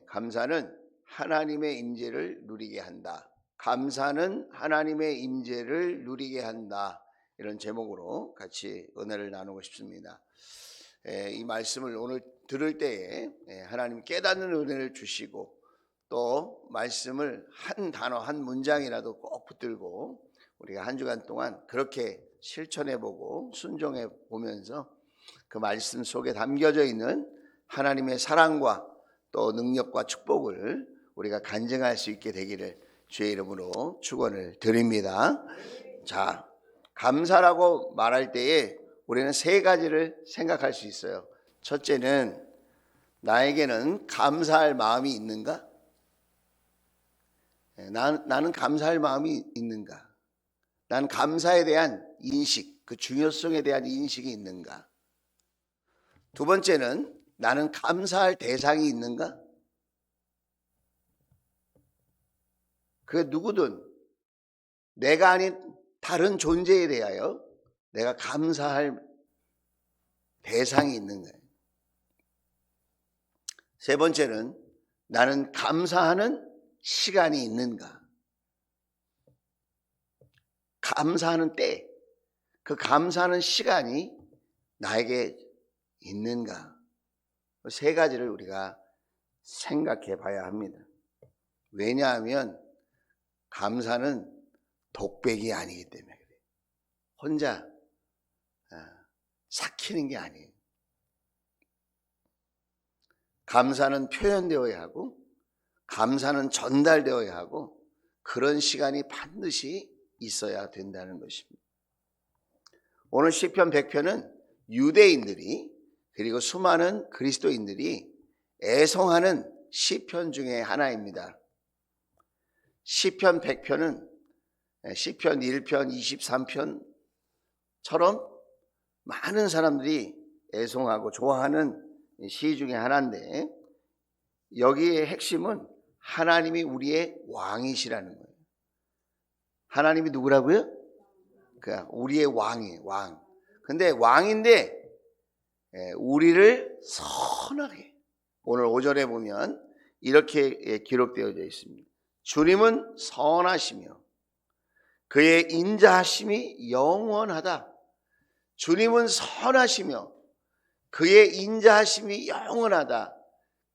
감사는 하나님의 임재를 누리게 한다. 감사는 하나님의 임재를 누리게 한다. 이런 제목으로 같이 은혜를 나누고 싶습니다. 이 말씀을 오늘 들을 때에 하나님 깨닫는 은혜를 주시고 또 말씀을 한 단어 한 문장이라도 꼭 붙들고 우리가 한 주간 동안 그렇게 실천해보고 순종해보면서 그 말씀 속에 담겨져 있는 하나님의 사랑과 또 능력과 축복을 우리가 간증할 수 있게 되기를 주의 이름으로 축원을 드립니다. 자, 감사라고 말할 때에 우리는 세 가지를 생각할 수 있어요. 첫째는 나에게는 감사할 마음이 있는가? 나는 감사할 마음이 있는가? 난 감사에 대한 인식, 그 중요성에 대한 인식이 있는가? 두 번째는 나는 감사할 대상이 있는가? 그 누구든 내가 아닌 다른 존재에 대하여 내가 감사할 대상이 있는가? 세 번째는 나는 감사하는 시간이 있는가? 감사하는 때, 그 감사하는 시간이 나에게 있는가? 세 가지를 우리가 생각해 봐야 합니다. 왜냐하면 감사는 독백이 아니기 때문에 그래요. 혼자 삭히는 게 아니에요. 감사는 표현되어야 하고 감사는 전달되어야 하고 그런 시간이 반드시 있어야 된다는 것입니다. 오늘 시편 100편은 유대인들이 그리고 수많은 그리스도인들이 애송하는 시편 중에 하나입니다. 시편 100편은 시편 1편, 23편처럼 많은 사람들이 애송하고 좋아하는 시 중에 하나인데 여기의 핵심은 하나님이 우리의 왕이시라는 거예요. 하나님이 누구라고요? 우리의 왕이에요. 왕. 근데 왕인데 우리를 선하게 오늘 5절에 보면 이렇게 기록되어져 있습니다. 주님은 선하시며 그의 인자하심이 영원하다. 주님은 선하시며 그의 인자하심이 영원하다.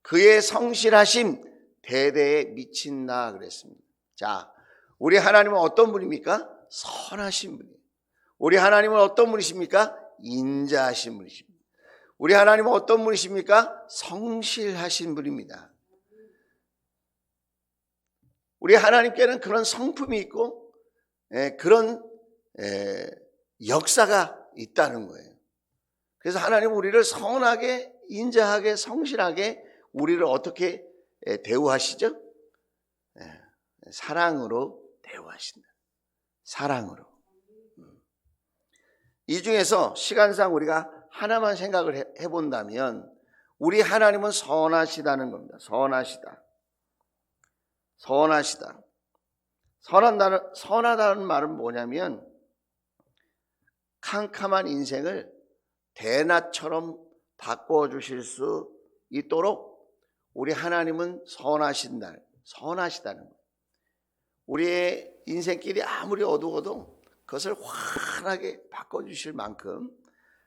그의 성실하심 대대에 미친다 그랬습니다. 자, 우리 하나님은 어떤 분입니까? 선하신 분이에요. 우리 하나님은 어떤 분이십니까? 인자하신 분이십니다. 우리 하나님은 어떤 분이십니까? 성실하신 분입니다. 우리 하나님께는 그런 성품이 있고 그런 역사가 있다는 거예요. 그래서 하나님은 우리를 선하게, 인자하게, 성실하게 우리를 어떻게 대우하시죠? 사랑으로 대우하신다. 사랑으로. 이 중에서 시간상 우리가 하나만 생각을 해본다면 우리 하나님은 선하시다는 겁니다. 선하시다. 선하시다. 선하다는 말은 뭐냐면 캄캄한 인생을 대낮처럼 바꿔주실 수 있도록 우리 하나님은 선하시다는 거예요. 우리의 인생길이 아무리 어두워도 그것을 환하게 바꿔주실 만큼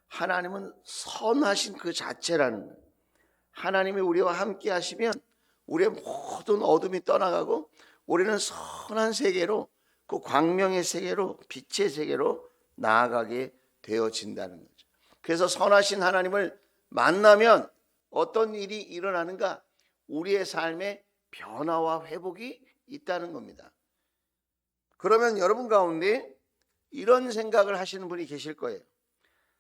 하나님은 선하신 그 자체라는 거예요. 하나님이 우리와 함께 하시면 우리의 모든 어둠이 떠나가고 우리는 선한 세계로, 그 광명의 세계로, 빛의 세계로 나아가게 되어진다는 거죠. 그래서 선하신 하나님을 만나면 어떤 일이 일어나는가? 우리의 삶에 변화와 회복이 있다는 겁니다. 그러면 여러분 가운데 이런 생각을 하시는 분이 계실 거예요.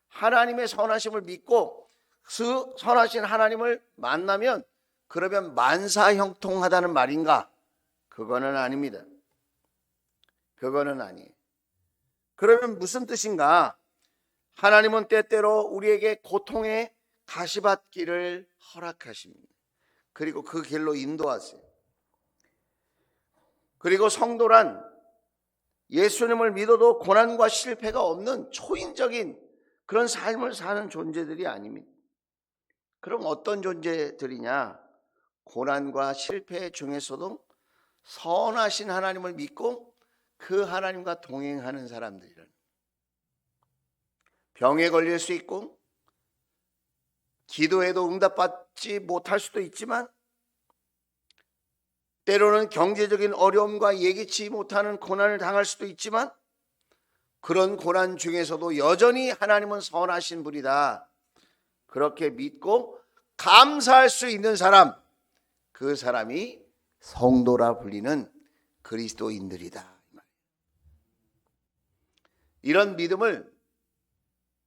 하나님의 선하심을 믿고 그 선하신 하나님을 만나면 그러면 만사형통하다는 말인가? 그거는 아닙니다. 그거는 아니에요. 그러면 무슨 뜻인가? 하나님은 때때로 우리에게 고통의 가시밭길을 허락하십니다. 그리고 그 길로 인도하세요. 그리고 성도란 예수님을 믿어도 고난과 실패가 없는 초인적인 그런 삶을 사는 존재들이 아닙니다. 그럼 어떤 존재들이냐? 고난과 실패 중에서도 선하신 하나님을 믿고 그 하나님과 동행하는 사람들이란, 병에 걸릴 수 있고 기도해도 응답받지 못할 수도 있지만, 때로는 경제적인 어려움과 예기치 못하는 고난을 당할 수도 있지만, 그런 고난 중에서도 여전히 하나님은 선하신 분이다, 그렇게 믿고 감사할 수 있는 사람, 그 사람이 성도라 불리는 그리스도인들이다. 이런 믿음을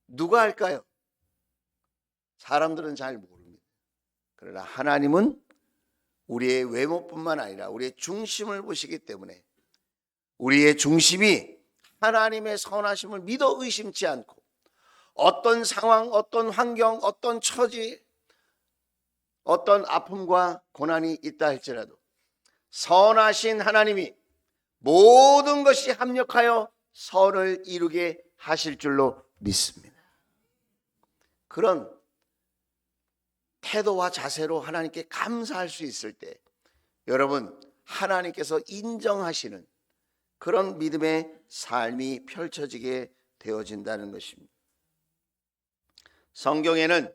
누가 할까요? 사람들은 잘 모릅니다. 그러나 하나님은 우리의 외모뿐만 아니라 우리의 중심을 보시기 때문에 우리의 중심이 하나님의 선하심을 믿어 의심치 않고, 어떤 상황, 어떤 환경, 어떤 처지, 어떤 아픔과 고난이 있다 할지라도 선하신 하나님이 모든 것이 합력하여 선을 이루게 하실 줄로 믿습니다. 그런 태도와 자세로 하나님께 감사할 수 있을 때 여러분, 하나님께서 인정하시는 그런 믿음의 삶이 펼쳐지게 되어진다는 것입니다. 성경에는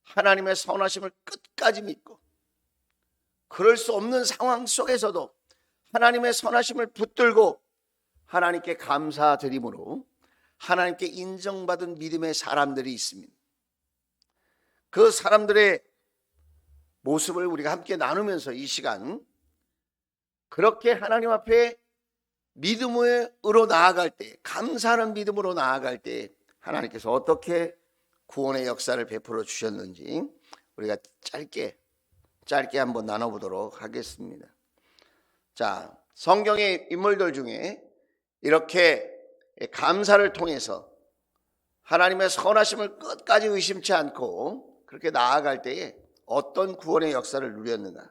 하나님의 선하심을 끝까지 믿고 그럴 수 없는 상황 속에서도 하나님의 선하심을 붙들고 하나님께 감사드림으로 하나님께 인정받은 믿음의 사람들이 있습니다. 그 사람들의 모습을 우리가 함께 나누면서 이 시간, 그렇게 하나님 앞에 믿음으로 나아갈 때, 감사하는 믿음으로 나아갈 때 하나님께서 어떻게 구원의 역사를 베풀어 주셨는지 우리가 짧게 한번 나눠보도록 하겠습니다. 자, 성경의 인물들 중에 이렇게 감사를 통해서 하나님의 선하심을 끝까지 의심치 않고 그렇게 나아갈 때에 어떤 구원의 역사를 누렸는가?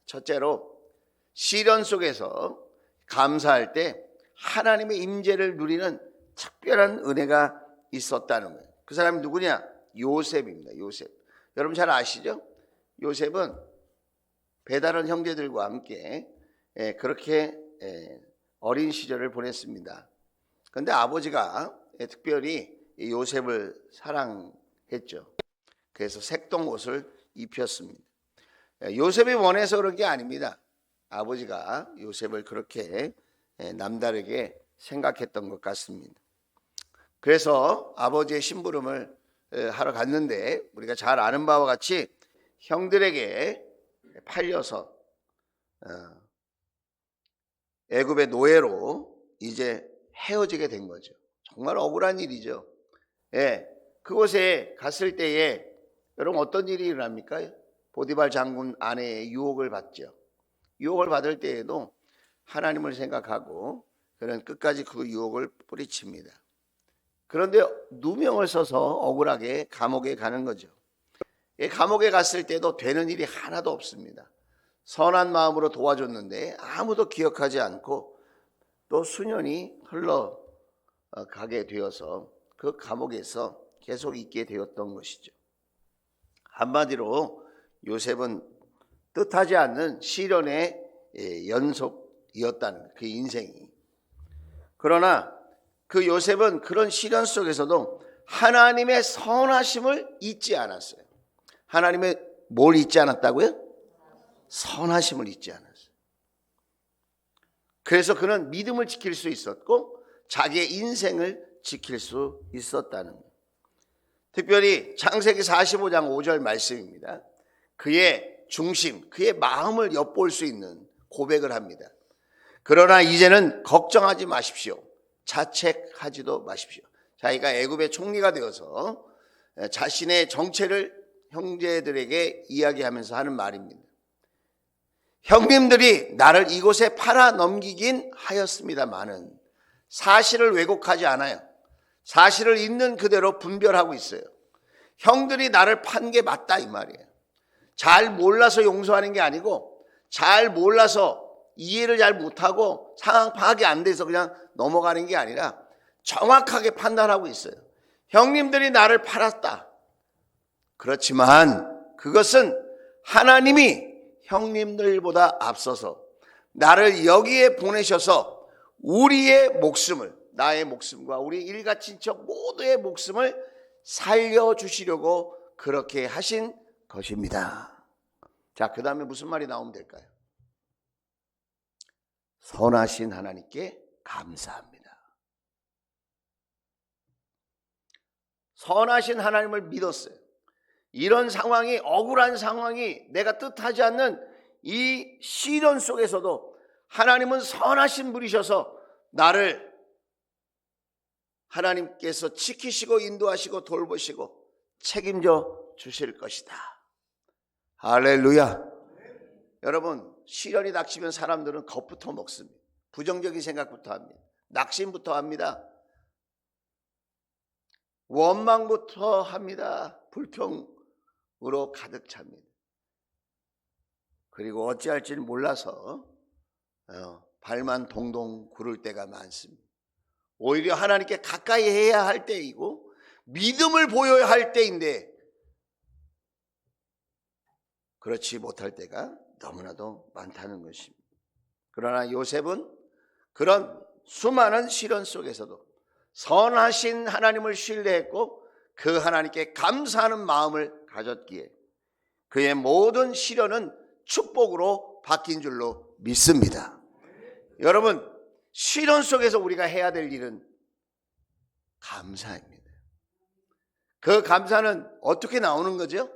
첫째로, 시련 속에서 감사할 때 하나님의 임재를 누리는 특별한 은혜가 있었다는 거예요. 그 사람이 누구냐? 요셉입니다. 요셉. 여러분 잘 아시죠? 요셉은 배다른 형제들과 함께 그렇게 어린 시절을 보냈습니다. 그런데 아버지가 특별히 요셉을 사랑했죠. 그래서 색동 옷을 입혔습니다. 요셉이 원해서 그런 게 아닙니다. 아버지가 요셉을 그렇게 남다르게 생각했던 것 같습니다. 그래서 아버지의 심부름을 하러 갔는데 우리가 잘 아는 바와 같이 형들에게 팔려서 애굽의 노예로 이제 헤어지게 된 거죠. 정말 억울한 일이죠. 그곳에 갔을 때에 여러분 어떤 일이 일어납니까? 보디발 장군 아내의 유혹을 받죠. 유혹을 받을 때에도 하나님을 생각하고 그는 끝까지 그 유혹을 뿌리칩니다. 그런데 누명을 써서 억울하게 감옥에 가는 거죠. 감옥에 갔을 때도 되는 일이 하나도 없습니다. 선한 마음으로 도와줬는데 아무도 기억하지 않고 또 수년이 흘러가게 되어서 그 감옥에서 계속 있게 되었던 것이죠. 한마디로 요셉은 뜻하지 않는 시련의 연속이었다는 그 인생이. 그러나 그 요셉은 그런 시련 속에서도 하나님의 선하심을 잊지 않았어요. 하나님의 뭘 잊지 않았다고요? 선하심을 잊지 않았어요. 그래서 그는 믿음을 지킬 수 있었고 자기의 인생을 지킬 수 있었다는 거예요. 특별히 창세기 45장 5절 말씀입니다. 그의 중심, 그의 마음을 엿볼 수 있는 고백을 합니다. 그러나 이제는 걱정하지 마십시오. 자책하지도 마십시오. 자기가 애굽의 총리가 되어서 자신의 정체를 형제들에게 이야기하면서 하는 말입니다. 형님들이 나를 이곳에 팔아 넘기긴 하였습니다마는 사실을 왜곡하지 않아요. 사실을 있는 그대로 분별하고 있어요. 형들이 나를 판 게 맞다 이 말이에요. 잘 몰라서 용서하는 게 아니고 잘 몰라서 이해를 잘 못하고 상황 파악이 안 돼서 그냥 넘어가는 게 아니라 정확하게 판단하고 있어요. 형님들이 나를 팔았다. 그렇지만 그것은 하나님이 형님들보다 앞서서 나를 여기에 보내셔서 우리의 목숨을, 나의 목숨과 우리 일가 친척 모두의 목숨을 살려주시려고 그렇게 하신 것입니다. 자, 그 다음에 무슨 말이 나오면 될까요? 선하신 하나님께 감사합니다. 선하신 하나님을 믿었어요. 이런 상황이, 억울한 상황이, 내가 뜻하지 않는 이 시련 속에서도 하나님은 선하신 분이셔서 나를 하나님께서 지키시고 인도하시고 돌보시고 책임져 주실 것이다. 할렐루야. 여러분, 시련이 닥치면 사람들은 겁부터 먹습니다. 부정적인 생각부터 합니다. 낙심부터 합니다. 원망부터 합니다. 불평으로 가득 찹니다. 그리고 어찌할지를 몰라서 발만 동동 구를 때가 많습니다. 오히려 하나님께 가까이 해야 할 때이고 믿음을 보여야 할 때인데 그렇지 못할 때가 너무나도 많다는 것입니다. 그러나 요셉은 그런 수많은 시련 속에서도 선하신 하나님을 신뢰했고 그 하나님께 감사하는 마음을 가졌기에 그의 모든 시련은 축복으로 바뀐 줄로 믿습니다. 여러분, 시련 속에서 우리가 해야 될 일은 감사입니다. 그 감사는 어떻게 나오는 거죠?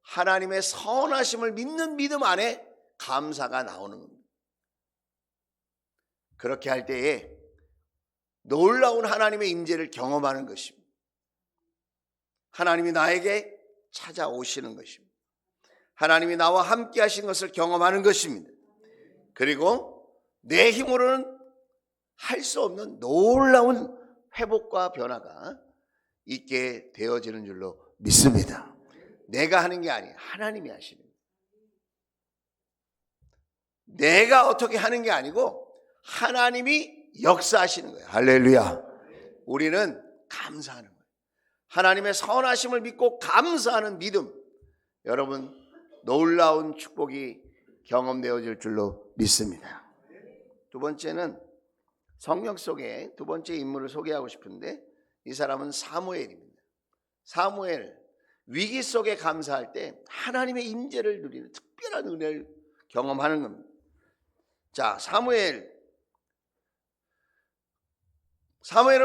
하나님의 선하심을 믿는 믿음 안에 감사가 나오는 겁니다. 그렇게 할 때에 놀라운 하나님의 임재를 경험하는 것입니다. 하나님이 나에게 찾아오시는 것입니다. 하나님이 나와 함께 하신 것을 경험하는 것입니다. 그리고 내 힘으로는 할 수 없는 놀라운 회복과 변화가 있게 되어지는 줄로 믿습니다. 내가 하는 게 아니에요. 하나님이 하시는 거예요. 내가 어떻게 하는 게 아니고 하나님이 역사하시는 거예요. 할렐루야. 우리는 감사하는 거예요. 하나님의 선하심을 믿고 감사하는 믿음, 여러분 놀라운 축복이 경험되어질 줄로 믿습니다. 두 번째는 성경 속에 두 번째 인물을 소개하고 싶은데 이 사람은 사무엘입니다. 사무엘, 위기 속에 감사할 때 하나님의 임재를 누리는 특별한 은혜를 경험하는 겁니다. 자, 사무엘은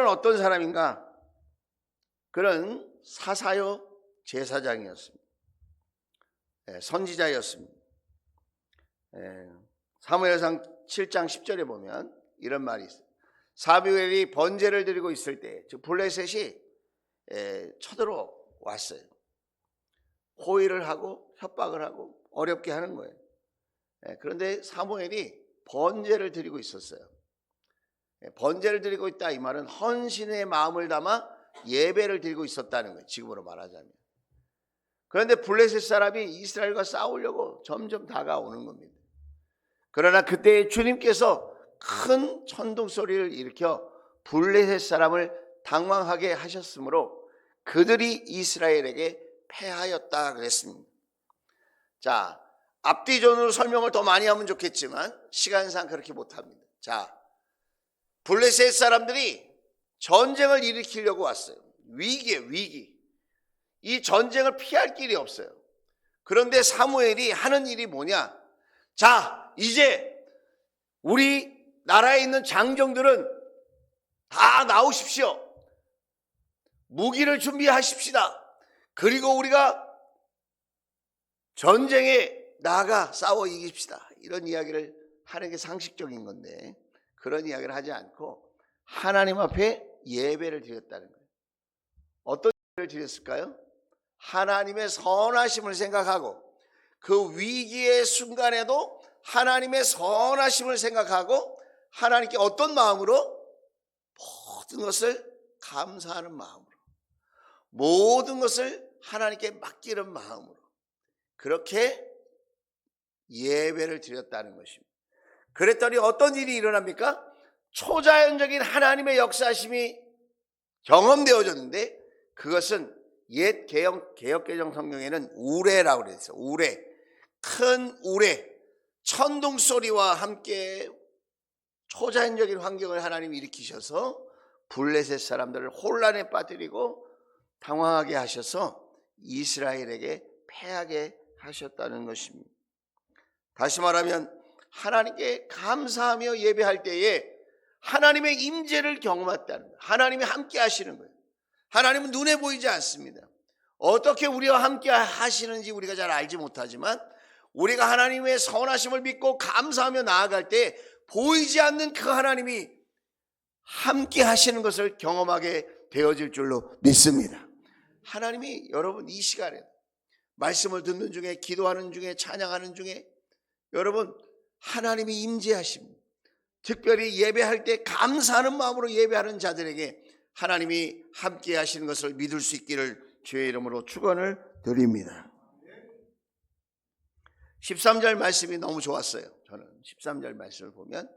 어떤 사람인가? 그는 사사요 제사장이었습니다. 선지자였습니다. 사무엘상 7장 10절에 보면 이런 말이 있어요. 사무엘이 번제를 드리고 있을 때, 즉 블레셋이 쳐들어왔어요. 호의를 하고 협박을 하고 어렵게 하는 거예요. 그런데 사무엘이 번제를 드리고 있었어요. 번제를 드리고 있다, 이 말은 헌신의 마음을 담아 예배를 드리고 있었다는 거예요. 지금으로 말하자면. 그런데 블레셋 사람이 이스라엘과 싸우려고 점점 다가오는 겁니다. 그러나 그때 주님께서 큰 천둥 소리를 일으켜 블레셋 사람을 당황하게 하셨으므로 그들이 이스라엘에게 패하였다 그랬습니다. 자, 앞뒤전으로 설명을 더 많이 하면 좋겠지만 시간상 그렇게 못합니다. 자, 블레셋 사람들이 전쟁을 일으키려고 왔어요. 위기예요, 위기. 이 전쟁을 피할 길이 없어요. 그런데 사무엘이 하는 일이 뭐냐? 자, 이제 우리 나라에 있는 장정들은 다 나오십시오. 무기를 준비하십시다. 그리고 우리가 전쟁에 나아가 싸워 이깁시다. 이런 이야기를 하는 게 상식적인 건데 그런 이야기를 하지 않고 하나님 앞에 예배를 드렸다는 거예요. 어떤 예배를 드렸을까요? 하나님의 선하심을 생각하고 그 위기의 순간에도 하나님의 선하심을 생각하고 하나님께 어떤 마음으로? 모든 것을 감사하는 마음으로, 모든 것을 하나님께 맡기는 마음으로 그렇게 예배를 드렸다는 것입니다. 그랬더니 어떤 일이 일어납니까? 초자연적인 하나님의 역사심이 경험되어졌는데 그것은 옛 개역개정 성경에는 우레라고 그랬어요. 우레, 큰 우레, 천둥 소리와 함께 초자연적인 환경을 하나님이 일으키셔서 블레셋 사람들을 혼란에 빠뜨리고 당황하게 하셔서 이스라엘에게 패하게 하셨다는 것입니다. 다시 말하면 하나님께 감사하며 예배할 때에 하나님의 임재를 경험했다는 거예요. 하나님이 함께 하시는 거예요. 하나님은 눈에 보이지 않습니다. 어떻게 우리와 함께 하시는지 우리가 잘 알지 못하지만 우리가 하나님의 선하심을 믿고 감사하며 나아갈 때 보이지 않는 그 하나님이 함께 하시는 것을 경험하게 되어질 줄로 믿습니다. 하나님이 여러분 이 시간에 말씀을 듣는 중에, 기도하는 중에, 찬양하는 중에 여러분 하나님이 임재하십니다. 특별히 예배할 때 감사하는 마음으로 예배하는 자들에게 하나님이 함께 하시는 것을 믿을 수 있기를 주의 이름으로 축원을 드립니다. 13절 말씀이 너무 좋았어요. 저는 13절 말씀을 보면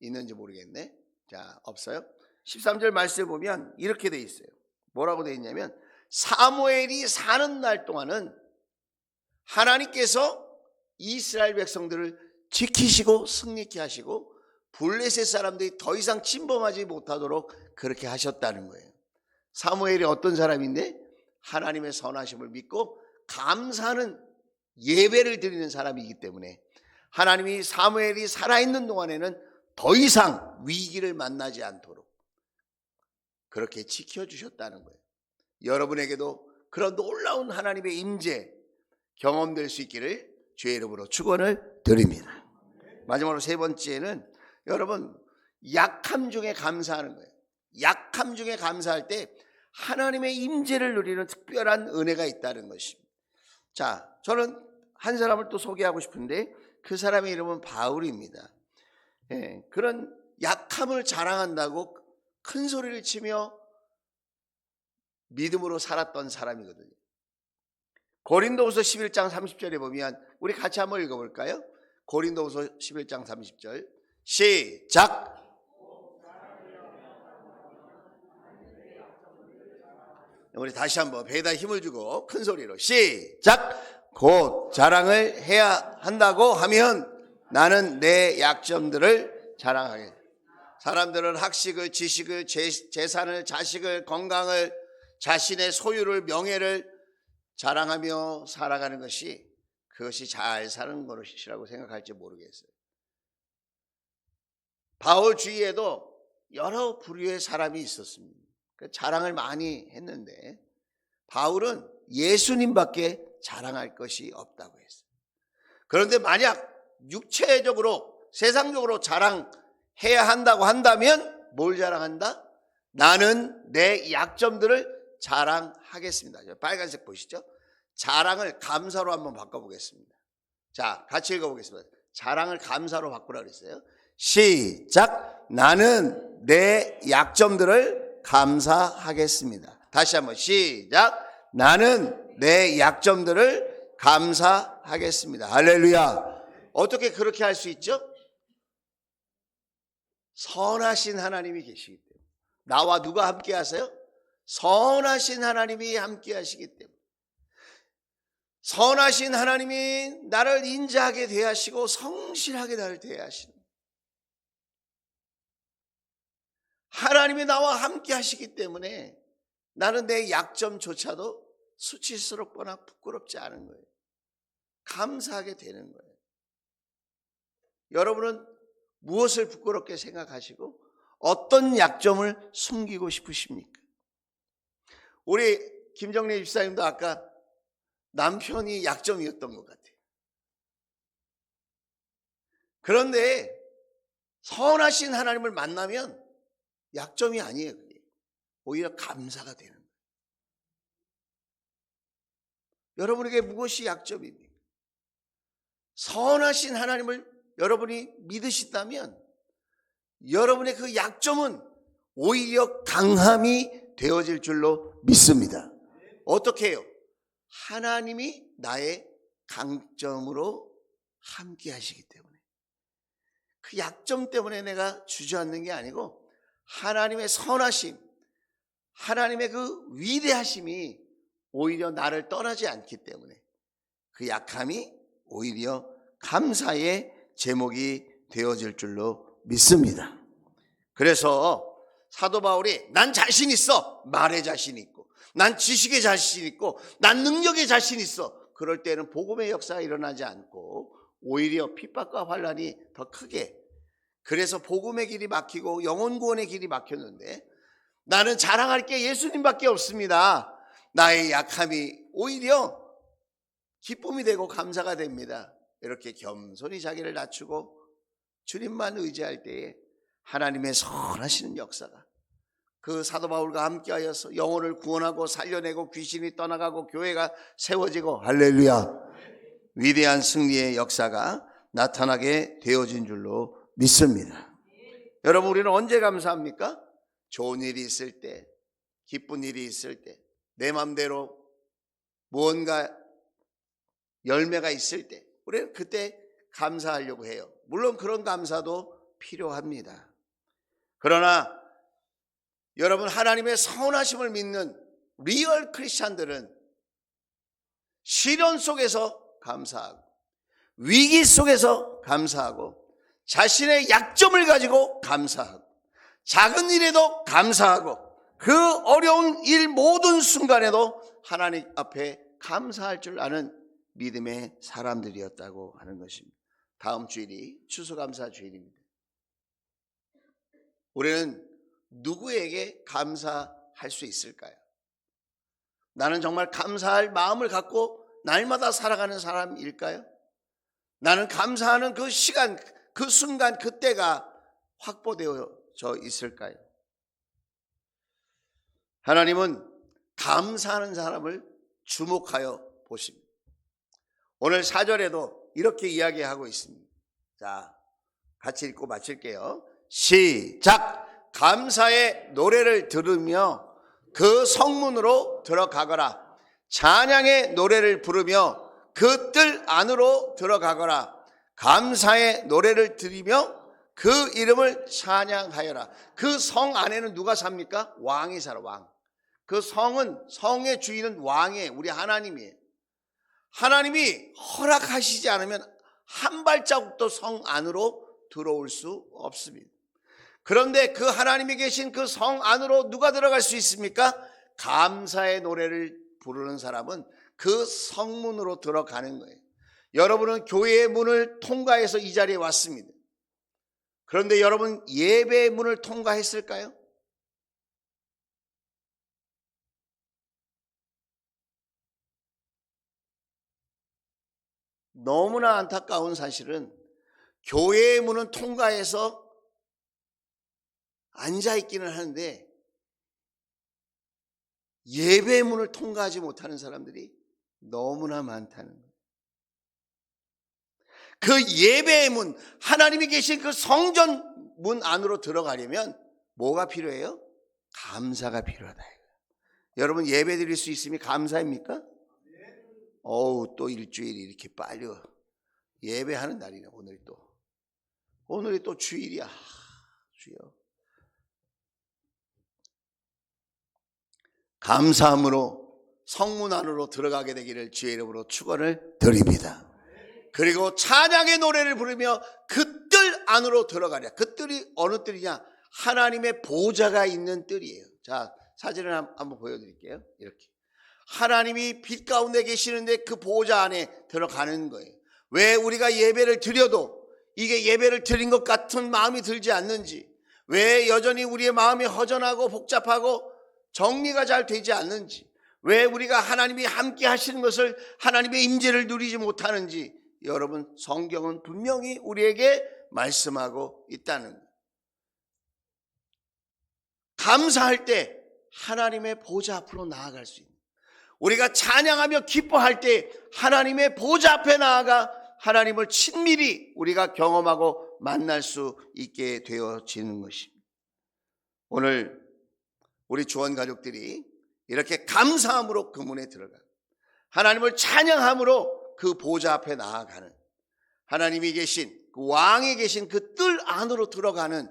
있는지 모르겠네. 자, 없어요? 13절 말씀을 보면 이렇게 돼 있어요. 뭐라고 돼 있냐면 사무엘이 사는 날 동안은 하나님께서 이스라엘 백성들을 지키시고 승리케 하시고 블레셋 사람들이 더 이상 침범하지 못하도록 그렇게 하셨다는 거예요. 사무엘이 어떤 사람인데 하나님의 선하심을 믿고 감사하는 예배를 드리는 사람이기 때문에 하나님이 사무엘이 살아있는 동안에는 더 이상 위기를 만나지 않도록 그렇게 지켜주셨다는 거예요. 여러분에게도 그런 놀라운 하나님의 임재 경험될 수 있기를 주의 이름으로 축원을 드립니다. 마지막으로 세 번째는 여러분 약함 중에 감사하는 거예요. 약함 중에 감사할 때 하나님의 임재를 누리는 특별한 은혜가 있다는 것입니다. 자, 저는 한 사람을 또 소개하고 싶은데 그 사람의 이름은 바울입니다. 그런 약함을 자랑한다고 큰 소리를 치며 믿음으로 살았던 사람이거든요. 고린도후서 11장 30절에 보면 우리 같이 한번 읽어볼까요? 고린도후서 11장 30절 시작. 우리 다시 한번 배에다 힘을 주고 큰 소리로 시작. 곧 자랑을 해야 한다고 하면 나는 내 약점들을 자랑하게. 사람들은 학식을, 지식을, 재산을, 자식을, 건강을, 자신의 소유를, 명예를 자랑하며 살아가는 것이 그것이 잘 사는 것이라고 생각할지 모르겠어요. 바울 주위에도 여러 부류의 사람이 있었습니다. 자랑을 많이 했는데 바울은 예수님밖에 자랑할 것이 없다고 했어요. 그런데 만약 육체적으로 세상적으로 자랑해야 한다고 한다면 뭘 자랑한다? 나는 내 약점들을 자랑하겠습니다. 빨간색 보시죠? 자랑을 감사로 한번 바꿔보겠습니다. 자, 같이 읽어보겠습니다. 자랑을 감사로 바꾸라 그랬어요. 시작. 나는 내 약점들을 감사하겠습니다. 다시 한번 시작. 나는 내 약점들을 감사하겠습니다. 할렐루야. 어떻게 그렇게 할 수 있죠? 선하신 하나님이 계시기 때문에. 나와 누가 함께 하세요? 선하신 하나님이 함께 하시기 때문에. 선하신 하나님이 나를 인자하게 대하시고 성실하게 나를 대하시는 하나님이 나와 함께 하시기 때문에 나는 내 약점조차도 수치스럽거나 부끄럽지 않은 거예요. 감사하게 되는 거예요. 여러분은 무엇을 부끄럽게 생각하시고 어떤 약점을 숨기고 싶으십니까? 우리 김정래 집사님도 아까 남편이 약점이었던 것 같아요. 그런데 선하신 하나님을 만나면 약점이 아니에요. 오히려 감사가 되는 거예요. 여러분에게 무엇이 약점입니까? 선하신 하나님을 여러분이 믿으신다면 여러분의 그 약점은 오히려 강함이 되어질 줄로 믿습니다. 어떻게 해요? 하나님이 나의 강점으로 함께 하시기 때문에 그 약점 때문에 내가 주저앉는 게 아니고 하나님의 선하심, 하나님의 그 위대하심이 오히려 나를 떠나지 않기 때문에 그 약함이 오히려 감사의 제목이 되어질 줄로 믿습니다. 그래서 사도 바울이 난 자신 있어, 말에 자신 있고, 난 지식에 자신 있고, 난 능력에 자신 있어, 그럴 때는 복음의 역사가 일어나지 않고 오히려 핍박과 환난이 더 크게, 그래서 복음의 길이 막히고 영혼 구원의 길이 막혔는데, 나는 자랑할 게 예수님밖에 없습니다. 나의 약함이 오히려 기쁨이 되고 감사가 됩니다. 이렇게 겸손히 자기를 낮추고 주님만 의지할 때에 하나님의 선하시는 역사가 그 사도 바울과 함께하여서 영혼을 구원하고 살려내고 귀신이 떠나가고 교회가 세워지고, 할렐루야, 위대한 승리의 역사가 나타나게 되어진 줄로 믿습니다. 여러분, 우리는 언제 감사합니까? 좋은 일이 있을 때, 기쁜 일이 있을 때, 내 맘대로 무언가 열매가 있을 때, 우리는 그때 감사하려고 해요. 물론 그런 감사도 필요합니다. 그러나 여러분, 하나님의 선하심을 믿는 리얼 크리스찬들은 시련 속에서 감사하고, 위기 속에서 감사하고, 자신의 약점을 가지고 감사하고, 작은 일에도 감사하고, 그 어려운 일 모든 순간에도 하나님 앞에 감사할 줄 아는 믿음의 사람들이었다고 하는 것입니다. 다음 주일이 추수감사 주일입니다. 우리는 누구에게 감사할 수 있을까요? 나는 정말 감사할 마음을 갖고 날마다 살아가는 사람일까요? 나는 감사하는 그 시간, 그 순간, 그때가 확보되어져 있을까요? 하나님은 감사하는 사람을 주목하여 보십니다. 오늘 4절에도 이렇게 이야기하고 있습니다. 자, 같이 읽고 마칠게요. 시작. 감사의 노래를 들으며 그 성문으로 들어가거라. 찬양의 노래를 부르며 그 뜰 안으로 들어가거라. 감사의 노래를 들으며 그 이름을 찬양하여라. 그 성 안에는 누가 삽니까? 왕이 살아, 왕. 그 성은, 성의 주인은 왕이에요. 우리 하나님이에요. 하나님이 허락하시지 않으면 한 발자국도 성 안으로 들어올 수 없습니다. 그런데 그 하나님이 계신 그 성 안으로 누가 들어갈 수 있습니까? 감사의 노래를 부르는 사람은 그 성문으로 들어가는 거예요. 여러분은 교회의 문을 통과해서 이 자리에 왔습니다. 그런데 여러분, 예배의 문을 통과했을까요? 너무나 안타까운 사실은 교회의 문은 통과해서 앉아있기는 하는데 예배의 문을 통과하지 못하는 사람들이 너무나 많다는 거예요. 그 예배의 문, 하나님이 계신 그 성전 문 안으로 들어가려면 뭐가 필요해요? 감사가 필요하다. 여러분, 예배 드릴 수 있으면 감사입니까? 어우, 또 일주일이 이렇게 빨리 예배하는 날이네. 오늘이 또 주일이야. 주여, 감사함으로 성문 안으로 들어가게 되기를 주의 이름으로 축원을 드립니다. 그리고 찬양의 노래를 부르며 그 뜰 안으로 들어가랴. 그 뜰이 어느 뜰이냐? 하나님의 보좌가 있는 뜰이에요. 자, 사진을 한번 보여드릴게요. 이렇게 하나님이 빛 가운데 계시는데 그 보좌 안에 들어가는 거예요. 왜 우리가 예배를 드려도 이게 예배를 드린 것 같은 마음이 들지 않는지, 왜 여전히 우리의 마음이 허전하고 복잡하고 정리가 잘 되지 않는지, 왜 우리가 하나님이 함께 하시는 것을, 하나님의 임재를 누리지 못하는지, 여러분, 성경은 분명히 우리에게 말씀하고 있다는 거예요. 감사할 때 하나님의 보좌 앞으로 나아갈 수 있는, 우리가 찬양하며 기뻐할 때 하나님의 보좌 앞에 나아가 하나님을 친밀히 우리가 경험하고 만날 수 있게 되어지는 것입니다. 오늘 우리 주원 가족들이 이렇게 감사함으로 그 문에 들어가 하나님을 찬양함으로 그 보좌 앞에 나아가는, 하나님이 계신 그 왕이 계신 그 뜰 안으로 들어가는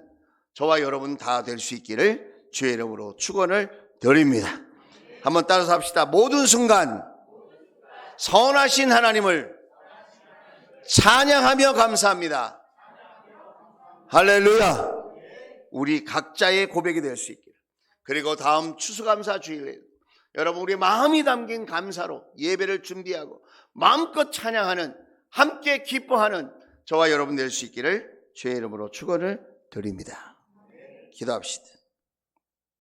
저와 여러분 다 될 수 있기를 주의 이름으로 축원을 드립니다. 한번 따라서 합시다. 모든 순간 선하신 하나님을 찬양하며 감사합니다. 할렐루야. 우리 각자의 고백이 될 수 있기를. 그리고 다음 추수감사 주일에 여러분 우리 마음이 담긴 감사로 예배를 준비하고 마음껏 찬양하는, 함께 기뻐하는 저와 여러분 될 수 있기를 주의 이름으로 축원을 드립니다. 기도합시다.